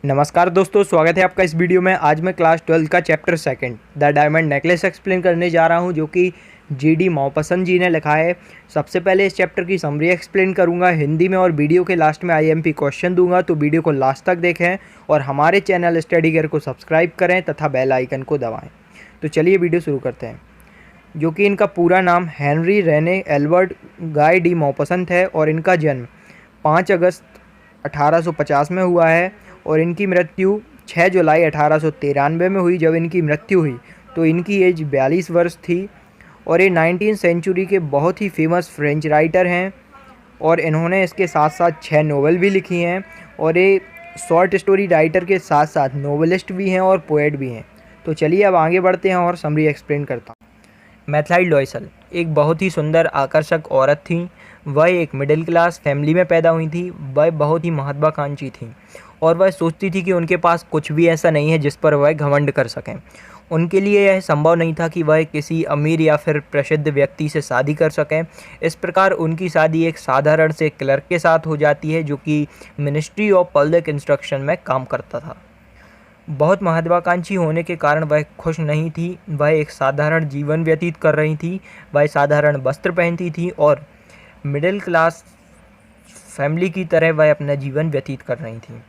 नमस्कार दोस्तों, स्वागत है आपका इस वीडियो में। आज मैं क्लास 12 का chapter second the diamond necklace explain करने जा रहा हूं, जो कि जीडी मौपसंद जी ने लिखा है। सबसे पहले इस चैप्टर की समरी एक्सप्लेन करूंगा हिंदी में और वीडियो के लास्ट में आईएमपी क्वेश्चन दूंगा, तो वीडियो को लास्ट तक देखें और हमारे चैनल स्टडी गियर को सब्सक्राइब करें तथा बेल आइकन को दबाएँ। तो चलिए वीडियो शुरू करते हैं। जो कि इनका पूरा नाम Henry Renee Albert Guy de मौपसंद है और इनका जन्म 5 अगस्त 1850 में हुआ है और इनकी मृत्यु 6 जुलाई 1893 में हुई। जब इनकी मृत्यु हुई तो इनकी एज 42 वर्ष थी और ये 19वीं सेंचुरी के बहुत ही फेमस फ्रेंच राइटर हैं और इन्होंने इसके साथ साथ 6 नोवेल भी लिखी हैं और ये शॉर्ट स्टोरी राइटर के साथ साथ नोवेलिस्ट भी हैं और पोएट भी हैं। तो चलिए अब आगे बढ़ते हैं और समरी एक्सप्लेन करता हूँ। मैथलाइड लॉयसल एक बहुत ही सुंदर आकर्षक औरत थी। वह एक मिडिल क्लास फैमिली में पैदा हुई थी। वह बहुत ही महत्वाकांक्षी थी और वह सोचती थी कि उनके पास कुछ भी ऐसा नहीं है जिस पर वह घमंड कर सकें। उनके लिए यह संभव नहीं था कि वह किसी अमीर या फिर प्रसिद्ध व्यक्ति से शादी कर सकें। इस प्रकार उनकी शादी एक साधारण से क्लर्क के साथ हो जाती है, जो कि मिनिस्ट्री ऑफ पब्लिक इंस्ट्रक्शन में काम करता था। बहुत महत्वाकांक्षी होने के कारण वह खुश नहीं थी। वह एक साधारण जीवन व्यतीत कर रही थी। वह साधारण वस्त्र पहनती थी और मिडिल क्लास फैमिली की तरह वह अपना जीवन व्यतीत कर रही थी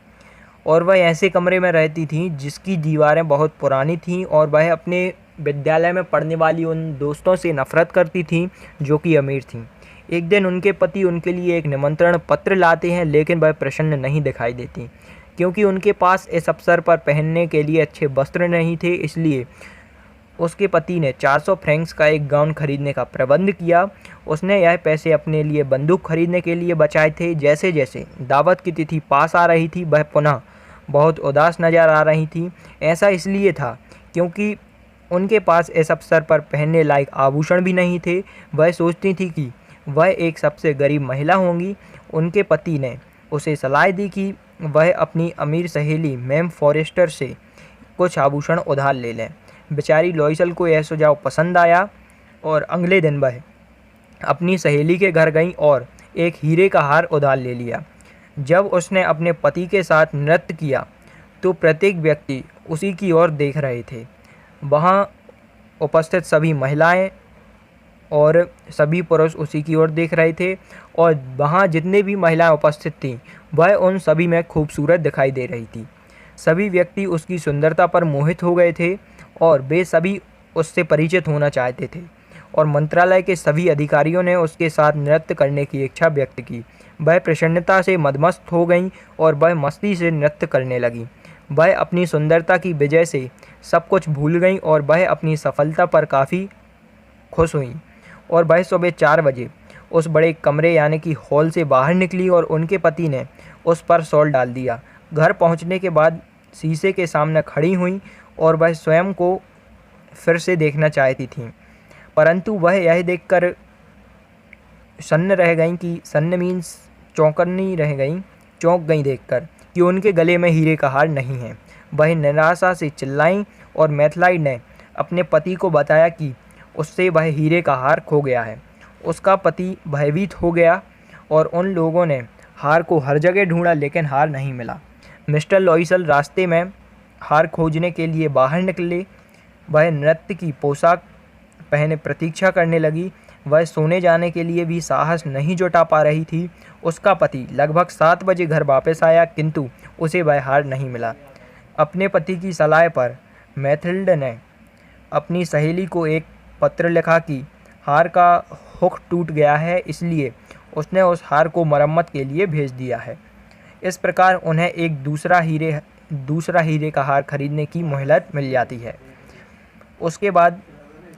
और वह ऐसे कमरे में रहती थी जिसकी दीवारें बहुत पुरानी थीं और वह अपने विद्यालय में पढ़ने वाली उन दोस्तों से नफरत करती थीं जो कि अमीर थीं। एक दिन उनके पति उनके लिए एक निमंत्रण पत्र लाते हैं, लेकिन वह प्रसन्न नहीं दिखाई देती क्योंकि उनके पास इस अवसर पर पहनने के लिए अच्छे वस्त्र नहीं थे। इसलिए उसके पति ने 400 फ्रैंक्स का एक गाउन खरीदने का प्रबंध किया। उसने यह पैसे अपने लिए बंदूक खरीदने के लिए बचाए थे। जैसे जैसे दावत की तिथि पास आ रही थी, वह पुनः बहुत उदास नज़र आ रही थी। ऐसा इसलिए था क्योंकि उनके पास इस अवसर पर पहनने लायक आभूषण भी नहीं थे। वह सोचती थी कि वह एक सबसे गरीब महिला होंगी। उनके पति ने उसे सलाह दी कि वह अपनी अमीर सहेली मैम फॉरेस्टर से कुछ आभूषण उधार ले लें। बेचारी लॉयसल को यह सुझाव पसंद आया और अगले दिन वह अपनी सहेली के घर गई और एक हीरे का हार उधार ले लिया। जब उसने अपने पति के साथ नृत्य किया तो प्रत्येक व्यक्ति उसी की ओर देख रहे थे। वहाँ उपस्थित सभी महिलाएं और सभी पुरुष उसी की ओर देख रहे थे और वहाँ जितने भी महिलाएं उपस्थित थीं वह उन सभी में खूबसूरत दिखाई दे रही थी। सभी व्यक्ति उसकी सुंदरता पर मोहित हो गए थे और वे सभी उससे परिचित होना चाहते थे और मंत्रालय के सभी अधिकारियों ने उसके साथ नृत्य करने की इच्छा व्यक्त की। वह प्रसन्नता से मदमस्त हो गईं और वह मस्ती से नृत्य करने लगी। वह अपनी सुंदरता की वजह से सब कुछ भूल गईं और वह अपनी सफलता पर काफ़ी खुश हुईं और वह सुबह 4 बजे उस बड़े कमरे यानी कि हॉल से बाहर निकली और उनके पति ने उस पर शॉल डाल दिया। घर पहुंचने के बाद शीशे के सामने खड़ी हुई और वह स्वयं को फिर से देखना चाहती थीं, परंतु वह यह देखकर सन्न रह गईं कि सन्न मीन्स चौंकनी रह गईं, चौंक गईं देखकर कि उनके गले में हीरे का हार नहीं है। वह निराशा से चिल्लाईं और मैथलाइड ने अपने पति को बताया कि उससे वह हीरे का हार खो गया है। उसका पति भयभीत हो गया और उन लोगों ने हार को हर जगह ढूंढा, लेकिन हार नहीं मिला। मिस्टर लॉयसल रास्ते में हार खोजने के लिए बाहर निकले। वह नृत्य की पोशाक पहने प्रतीक्षा करने लगी। वह सोने जाने के लिए भी साहस नहीं जुटा पा रही थी। उसका पति लगभग 7 बजे घर वापस आया, किंतु उसे वह हार नहीं मिला। अपने पति की सलाह पर मैथिल्ड ने अपनी सहेली को एक पत्र लिखा कि हार का हुक टूट गया है, इसलिए उसने उस हार को मरम्मत के लिए भेज दिया है। इस प्रकार उन्हें एक दूसरा हीरे का हार खरीदने की मोहलत मिल जाती है। उसके बाद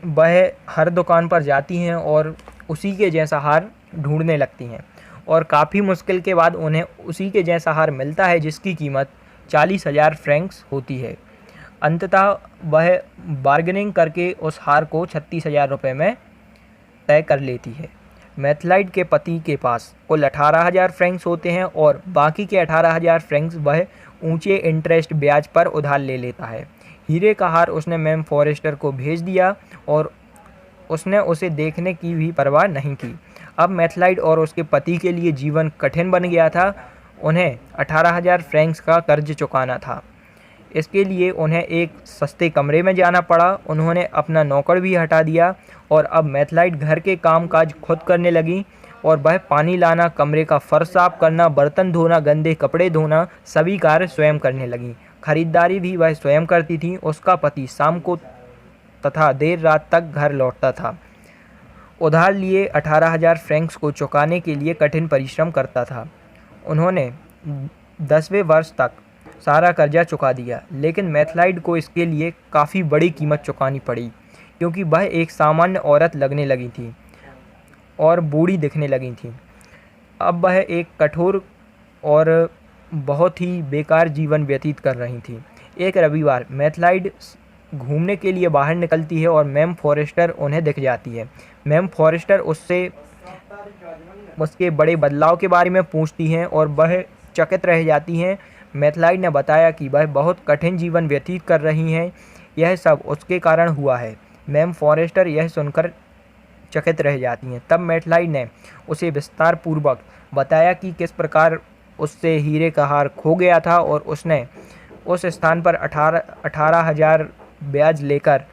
वह हर दुकान पर जाती हैं और उसी के जैसा हार ढूंढने लगती हैं और काफ़ी मुश्किल के बाद उन्हें उसी के जैसा हार मिलता है जिसकी कीमत 40,000 फ्रैंक्स होती है। अंततः वह बार्गेनिंग करके उस हार को 36,000 रुपये में तय कर लेती है। मैथलाइड के पति के पास कुल 18,000 फ्रैंक्स होते हैं और बाकी के 18,000 फ्रैंक्स वह ऊंचे इंटरेस्ट ब्याज पर उधार ले लेता है। हीरे का हार उसने मैम फॉरेस्टर को भेज दिया और उसने उसे देखने की भी परवाह नहीं की। अब मैथलाइड और उसके पति के लिए जीवन कठिन बन गया था। उन्हें 18,000 फ्रैंक्स का कर्ज चुकाना था। इसके लिए उन्हें एक सस्ते कमरे में जाना पड़ा। उन्होंने अपना नौकर भी हटा दिया और अब मैथलाइड घर के काम काज खुद करने लगी और वह पानी लाना, कमरे का फर्श साफ करना, बर्तन धोना, गंदे कपड़े धोना सभी कार्य स्वयं करने लगी। खरीदारी भी वह स्वयं करती थी। उसका पति शाम को तथा देर रात तक घर लौटता था। उधार लिए 18,000 फ्रैंक्स को चुकाने के लिए कठिन परिश्रम करता था। उन्होंने 10वें वर्ष तक सारा कर्जा चुका दिया, लेकिन मैथलाइड को इसके लिए काफ़ी बड़ी कीमत चुकानी पड़ी, क्योंकि वह एक सामान्य औरत लगने लगी थी और बूढ़ी दिखने लगी थी। अब वह एक कठोर और बहुत ही बेकार जीवन व्यतीत कर रही थी। एक रविवार मैथलाइड घूमने के लिए बाहर निकलती है और मैम फॉरेस्टर उन्हें दिख जाती है। मैम फॉरेस्टर उससे उसके बड़े बदलाव के बारे में पूछती हैं और वह चकित रह जाती हैं। मैथलाइड ने बताया कि वह बहुत कठिन जीवन व्यतीत कर रही हैं, यह सब उसके कारण हुआ है। मैम फॉरेस्टर यह सुनकर चकित रह जाती हैं। तब मैथलाइड ने उसे विस्तार पूर्वक बताया कि किस प्रकार उससे हीरे का हार खो गया था और उसने उस स्थान पर 18,000 ब्याज लेकर,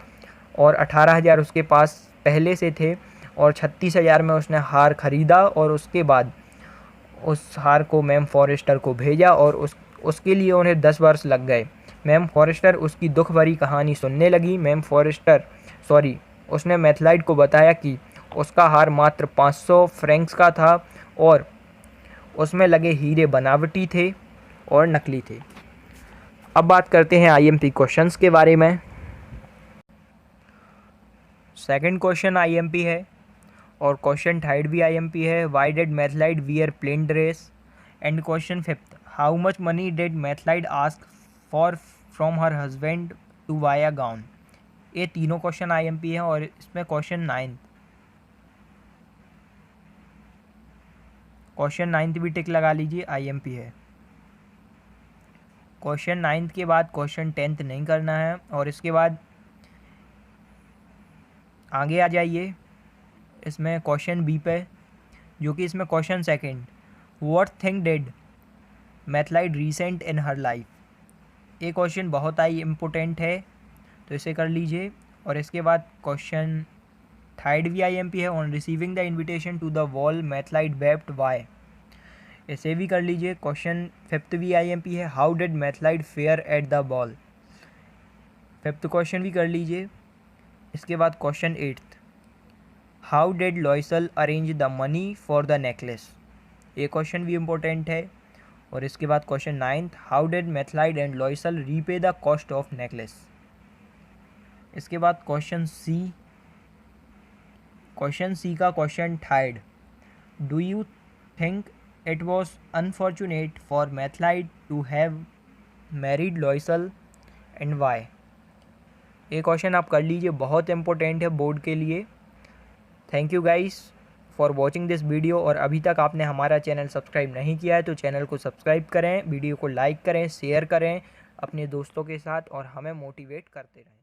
और 18,000 उसके पास पहले से थे, और 36,000 में उसने हार खरीदा और उसके बाद उस हार को मैम फॉरेस्टर को भेजा और उसके लिए उन्हें 10 वर्ष लग गए। मैम फॉरेस्टर उसकी दुख भरी कहानी सुनने लगी। उसने मैथलाइड को बताया कि उसका हार मात्र 500 फ्रैंक्स का था और उसमें लगे हीरे बनावटी थे और नकली थे। अब बात करते हैं आईएमपी क्वेश्चंस के बारे में। सेकंड क्वेश्चन आईएमपी है और क्वेश्चन थर्ड भी आईएमपी है। Why did Mathilde wear plain dress? And question fifth, how much money did Mathilde ask for from her husband to buy a gown? ये तीनों question IMP हैं और इसमें question ninth भी टिक लगा लीजिए, आईएमपी है। क्वेश्चन 9th के बाद क्वेश्चन 10th नहीं करना है और इसके बाद आगे आ जाइए इसमें क्वेश्चन बी पे, जो कि इसमें question second, what thing did Mathilde resent in her life? ये क्वेश्चन बहुत ही इम्पोर्टेंट है तो इसे कर लीजिए। और इसके बाद क्वेश्चन थर्ड भी आईएमपी है, on receiving the invitation to the ball Mathilde wept why? इसे भी कर लीजिए। क्वेश्चन फिफ्थ भी आईएमपी है, how did Mathilde fare at the ball? Fifth question भी कर लीजिए। इसके बाद question 8th, how did Loisel arrange the money for the necklace? ये क्वेश्चन भी इम्पोर्टेंट है। और इसके बाद question 9th, how did Mathilde and Loisel repay the cost of necklace? इसके बाद क्वेश्चन सी का question third, do you think it was unfortunate for Mathilde to have married Loisel and why? ये question आप कर लीजिए, बहुत important है board के लिए। Thank you guys for watching this video. और अभी तक आपने हमारा चैनल सब्सक्राइब नहीं किया है तो चैनल को सब्सक्राइब करें, वीडियो को लाइक करें, शेयर करें अपने दोस्तों के साथ और हमें मोटिवेट करते रहें।